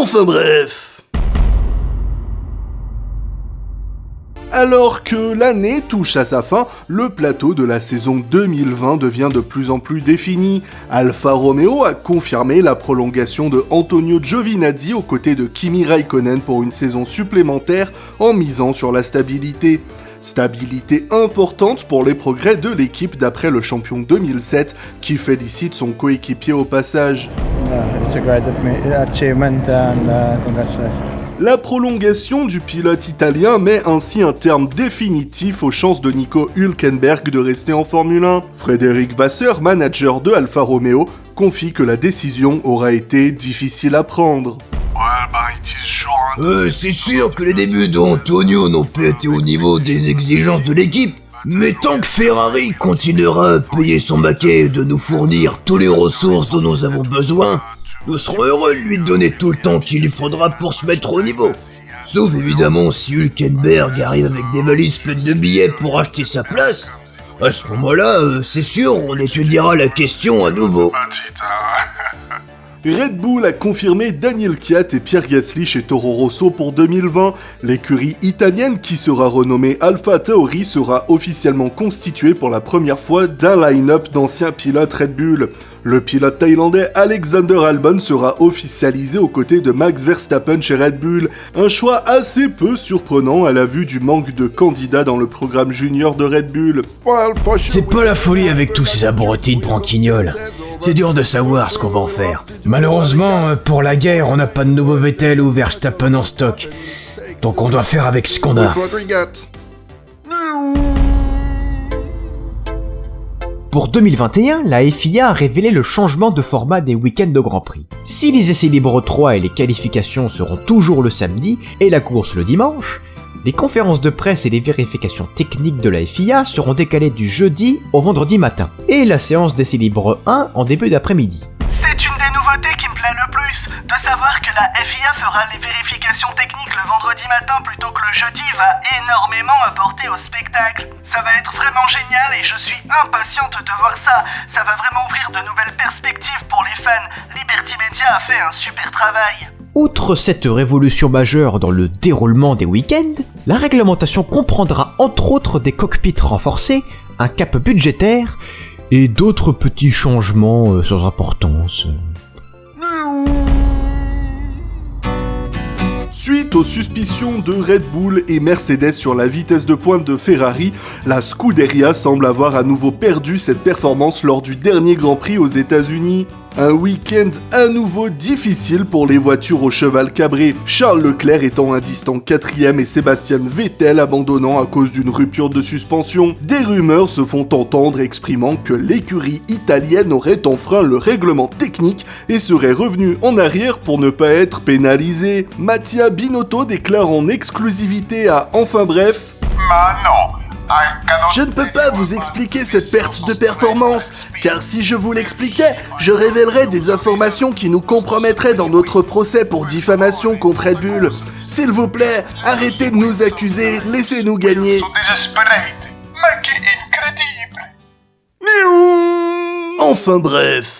Enfin bref. Alors que l'année touche à sa fin, le plateau de la saison 2020 devient de plus en plus défini. Alfa Romeo a confirmé la prolongation de Antonio Giovinazzi aux côtés de Kimi Räikkönen pour une saison supplémentaire en misant sur la stabilité. Stabilité importante pour les progrès de l'équipe d'après le champion 2007 qui félicite son coéquipier au passage. It's a great achievement and congratulations. La prolongation du pilote italien met ainsi un terme définitif aux chances de Nico Hülkenberg de rester en Formule 1. Frédéric Vasseur, manager de Alfa Romeo, confie que la décision aura été difficile à prendre. C'est sûr que les débuts d'Antonio n'ont pas été au niveau des exigences de l'équipe, mais tant que Ferrari continuera à payer son baquet et de nous fournir toutes les ressources dont nous avons besoin, nous serons heureux de lui donner tout le temps qu'il lui faudra pour se mettre au niveau. Sauf évidemment si Hülkenberg arrive avec des valises pleines de billets pour acheter sa place. À ce moment-là, c'est sûr, on étudiera la question à nouveau. Red Bull a confirmé Daniel Kvyat et Pierre Gasly chez Toro Rosso pour 2020. L'écurie italienne qui sera renommée Alpha Tauri sera officiellement constituée pour la première fois d'un line-up d'anciens pilotes Red Bull. Le pilote thaïlandais Alexander Albon sera officialisé aux côtés de Max Verstappen chez Red Bull, un choix assez peu surprenant à la vue du manque de candidats dans le programme junior de Red Bull. C'est pas la folie avec tous ces abrutis de branquignoles. C'est dur de savoir ce qu'on va en faire. Malheureusement, pour la guerre, on n'a pas de nouveau Vettel ou Verstappen en stock. Donc on doit faire avec ce qu'on a. Pour 2021, la FIA a révélé le changement de format des week-ends de Grand Prix. Si les essais libres 3 et les qualifications seront toujours le samedi et la course le dimanche, les conférences de presse et les vérifications techniques de la FIA seront décalées du jeudi au vendredi matin, et la séance d'essais libres 1 en début d'après-midi. C'est une des nouveautés qui me plaît le plus, de savoir que la FIA fera les vérifications techniques le vendredi matin plutôt que le jeudi va énormément apporter au spectacle. Ça va être vraiment génial et je suis impatiente de voir ça. Ça va vraiment ouvrir de nouvelles perspectives pour les fans. Liberty Media a fait un super travail. Outre cette révolution majeure dans le déroulement des week-ends, la réglementation comprendra entre autres des cockpits renforcés, un cap budgétaire et d'autres petits changements sans importance. Suite aux suspicions de Red Bull et Mercedes sur la vitesse de pointe de Ferrari, la Scuderia semble avoir à nouveau perdu cette performance lors du dernier Grand Prix aux États-Unis. Un week-end à nouveau difficile pour les voitures au cheval cabré, Charles Leclerc étant un distant 4ème et Sébastien Vettel abandonnant à cause d'une rupture de suspension. Des rumeurs se font entendre exprimant que l'écurie italienne aurait enfreint le règlement technique et serait revenue en arrière pour ne pas être pénalisée. Mattia Binotto déclare en exclusivité à Enfin Bref: Je ne peux pas vous expliquer cette perte de performance, car si je vous l'expliquais, je révélerais des informations qui nous compromettraient dans notre procès pour diffamation contre Red Bull. S'il vous plaît, arrêtez de nous accuser, laissez-nous gagner. Enfin bref.